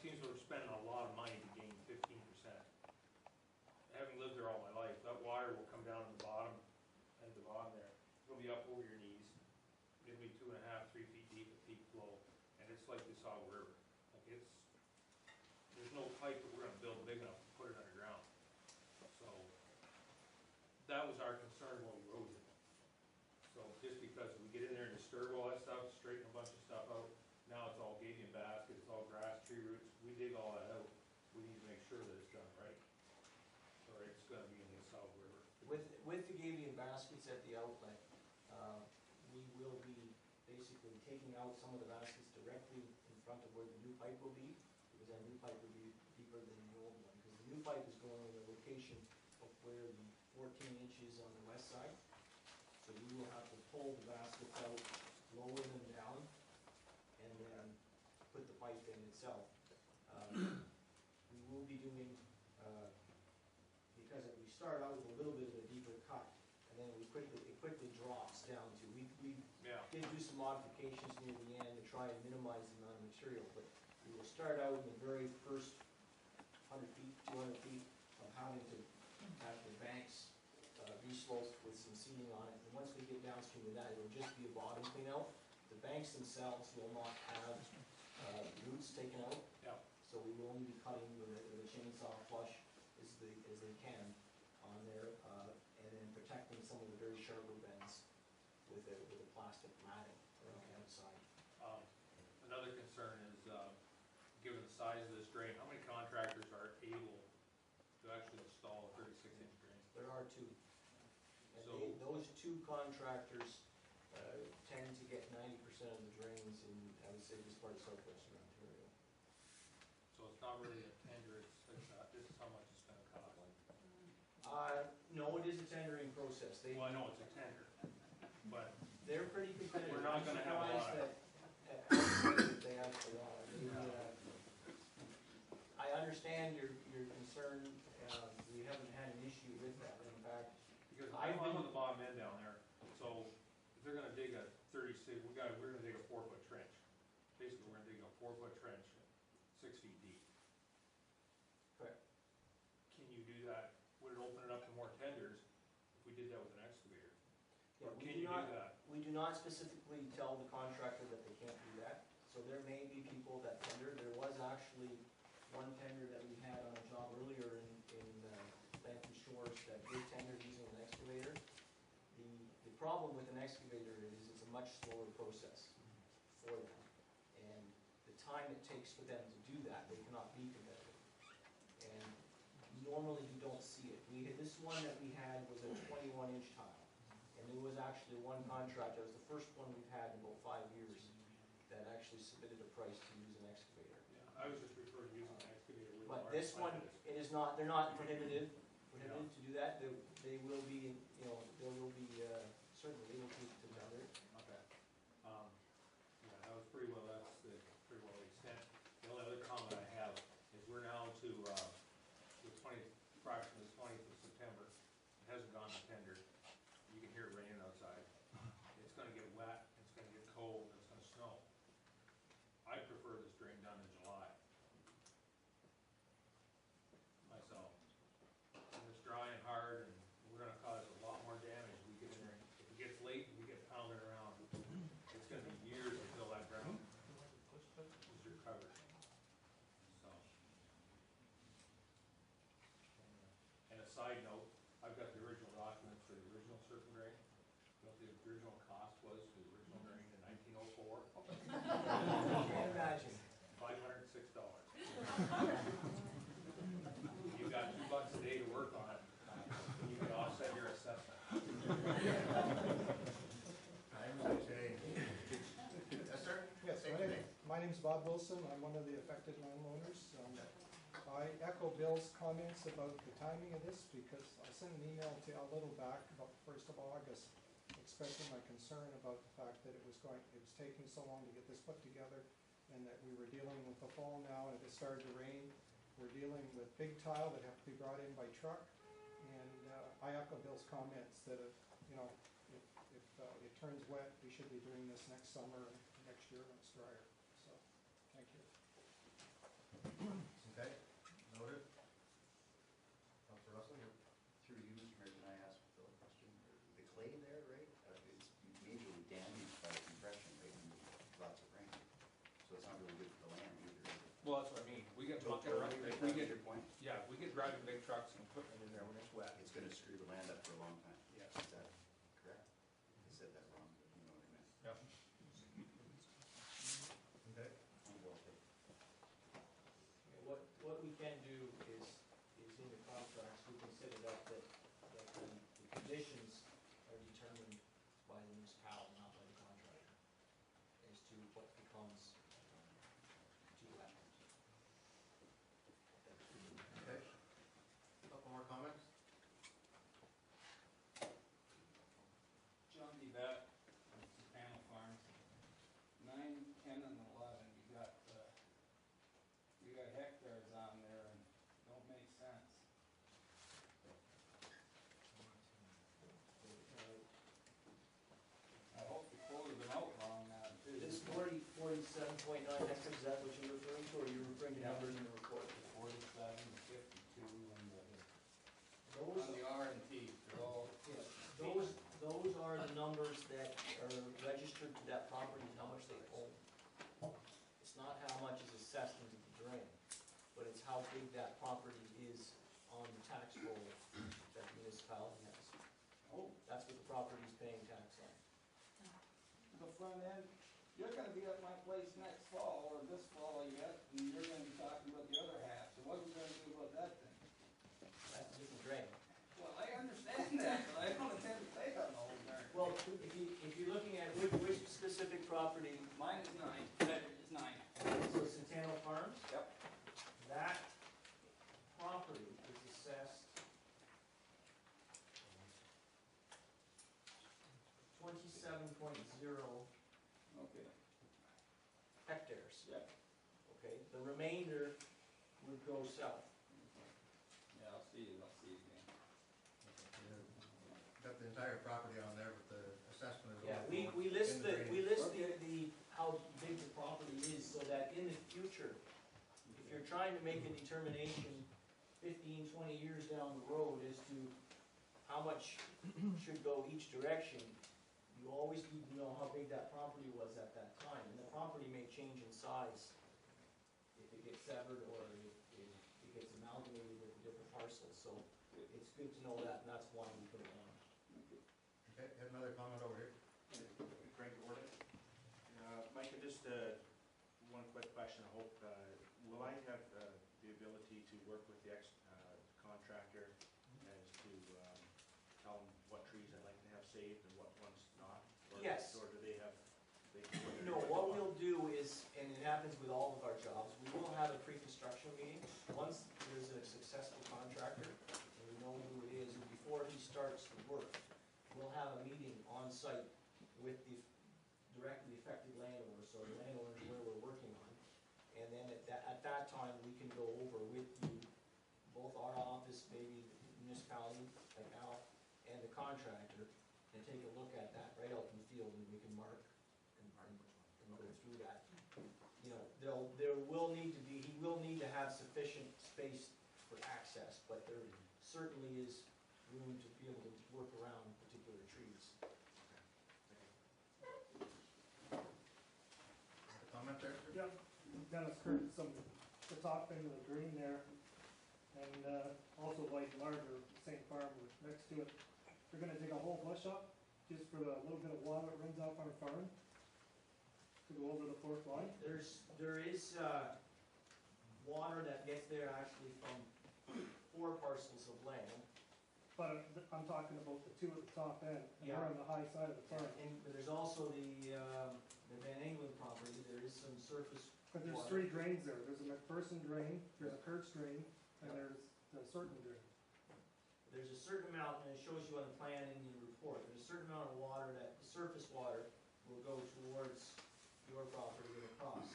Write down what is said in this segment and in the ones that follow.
seems we're spending a lot of money to gain 15%. Having lived there all my life, that water will come down to the bottom, at the bottom there. It'll be up over your knees. It'll be 2.5, 3 feet deep at peak flow, and it's like the Saw River. Like there's no pipe that we're going to build big enough to put it underground. So that was our concern when we wrote it. So just because we get in there and disturb all that stuff, straighten a bunch of stuff out, now it's all gabion baskets, it's all grass, tree roots, we dig all that out. We need to make sure that it's done right. Or it's going to be in the South River. With the gabion baskets at the outlet, we will be basically taking out some of the baskets directly in front of where the new pipe will be, because that new pipe will be deeper than the old one. Because the new pipe is going in the location of where the 14 inches on the west side. So we will have to pull the baskets out, lower them down, and then put the pipe in itself. We will be doing, because we start out with a little bit of a deeper cut, and then it quickly drops down to, we did do some modifications near the end to try and minimize the amount of material, but we will start out in the very first 100 feet, 200 feet of having to have the banks re-sloped with some seating on it, and once we get downstream of that, it will just be a bottom clean out. The banks themselves will not have roots taken out, so we will only be cutting with a chainsaw flush as they can on there, and then protecting some of the very sharper bends with a plastic matting around the outside. Another concern is, given the size of this drain, how many contractors are able to actually install a 36-inch drain? There are two. And so those two contractors tend to get 90% of the drains in, I would say, this part of southwestern Ontario. So it's not really a tender, this is how much it's going to cost. No, it is a tendering process. Well, I know it's a tender, but they're pretty competitive. We're not going to have a lot of that they ask a lot. I understand your concern. We haven't had an issue with that. In fact, because I'm on the bottom end down there, so if they're going to dig a 36, we're going to dig a 4-foot trench. Basically, we're going to dig a 4-foot trench, 6 feet deep. Correct. Can you do that? Would it open it up to more tenders if we did that with an excavator? Yeah, or can you do that? We do not specifically tell the contractor that they can't do that. So there may be people that tender. There was actually one tender that we had on a job earlier in Lambton Shores that did tender using an excavator. The problem with an excavator is it's a much slower process for them. And the time it takes for them to do that, they cannot be competitive. And normally you don't see it. This one that we had was a 21-inch tile. And there was actually one contractor, it was the first one we've had in about 5 years, that actually submitted a price to use an excavator. Yeah, I was just referring to using an excavator. But this one, it is not, they're not prohibited to do that. They will be, they will be certainly able to tender it. Okay. Yeah, that was pretty well, that's pretty well the extent. The only other comment I have is we're now to approximately the 20th of September. It hasn't gone to tender. You can hear it raining outside. It's going to get wet, it's going to get cold, it's going to snow. I prefer this drain done in July. Myself. When it's dry and hard, and we're going to cause a lot more damage. We get in there. If it gets late, we get pounded around. It's going to be years until that ground is recovered. So. And a side note, I've got the original documents for the original circle drain. What the original cost was for the original drain in 1904. I can't imagine. $506. You've got $2 a day to work on it. You can offset your assessment. Yes, sir? Yes, my name is Bob Wilson. I'm one of the affected landowners. I echo Bill's comments about the timing of this because I sent an email to a little back about the 1st of August expressing my concern about the fact that it was taking so long to get this put together and that we were dealing with the fall now, and if it started to rain, we're dealing with big tile that have to be brought in by truck. And I echo Bill's comments that if it turns wet, we should be doing this next summer and next year when it's drier. So, thank you. Well, that's what I mean, we get mucking around, like, we get, yeah, we get driving big trucks and putting it in there when it's wet. It's gonna screw the land up for a long time. Yes. Is that correct? I said that wrong, but you know what I meant. Yeah. Okay. Well, okay. What we can do is in the contracts, we can set it up that the conditions are determined by the municipality, not by the contractor, as to what becomes too wet. Okay. Couple more comments? John DeVette, Panel Farms, 9, 10, and 11, you got hectares on there and don't make sense. I hope you quoted them out wrong now too. This 47.9 hectares, is that what you're referring to, or you're referring to numbers in the report? 47, 52, and Those, on the R and T, they're all, those are the numbers that are registered to that property, and how much they own. It's not how much is assessed into the drain, but it's how big that property is on the tax roll that the municipality has. oh, That's what the property is paying tax on. the front end, you're gonna be at my place next fall, or this fall yet, and you're gonna be talking about the other half, so what are we gonna do about that then? That's a different drain. Well, I understand that, but I don't intend to take on the whole darn. Well, if you're looking at which specific property, Mine is 9, that is 9. so Centennial Farms, Yep. that property is assessed 27.0 Okay, hectares. yeah, Okay, the remainder would go south. yeah, I'll see it again. Got the entire property on there, but the assessment is. Yeah, only we in list the the, drainage. how big the property is, so that in the future, if you're trying to make a determination 15, 20 years down the road as to how much should go each direction, you always need to know how big that property was at that time, and the property may change in size if it gets severed or if it gets amalgamated with a different parcel, so it's good to know that, and that's why we put it on. Okay, have another comment over here. Craig Gordon. Mike, just one quick question. I hope, will I have the ability to work with the contractor as to tell them what trees I'd like to have saved and what ones not? Or- Yes. Or do they have? No, what we'll do is, and it happens with all of our jobs, we will have a pre-construction meeting. Once there's a successful contractor, and we know who it is, and before he starts the work, we'll have a meeting on site with the directly affected landowners, so the landowners where we're working on. And then at that time, we can go over with you, both our office, maybe the municipality, like Al, and the contractor, and take a look at that right out in the field, and we can mark and go through that. You know, there will need to be, he will need to have sufficient space for access, but there certainly is room to be able to work around particular trees. Comment there, sir? Yeah, Dennis Curtis, the top end of the green there, and also White Larder, same farm next to it. They're gonna dig a whole bush up, just for the little bit of water that runs off our farm, to go over the fourth line. There is water that gets there actually from 4 parcels of land. But I'm talking about the 2 at the top end, and they're Yeah. on the high side of the farm. And there's also the Van Engelen property, there is some surface But there's water. 3 drains there, there's a McPherson drain, there's a Kurtz drain, and there's the certain drain. There's a certain amount, and it shows you on the plan in the report, there's a certain amount of water that, the surface water, will go towards your property and across.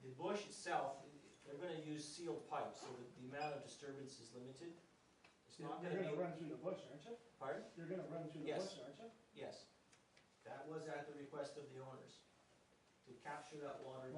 The bush itself, they're gonna use sealed pipes, so that the amount of disturbance is limited. It's You're not gonna gonna be, run through the bush, aren't you? pardon? You're gonna run through the Yes. bush, aren't you? Yes. That was at the request of the owners, to capture that water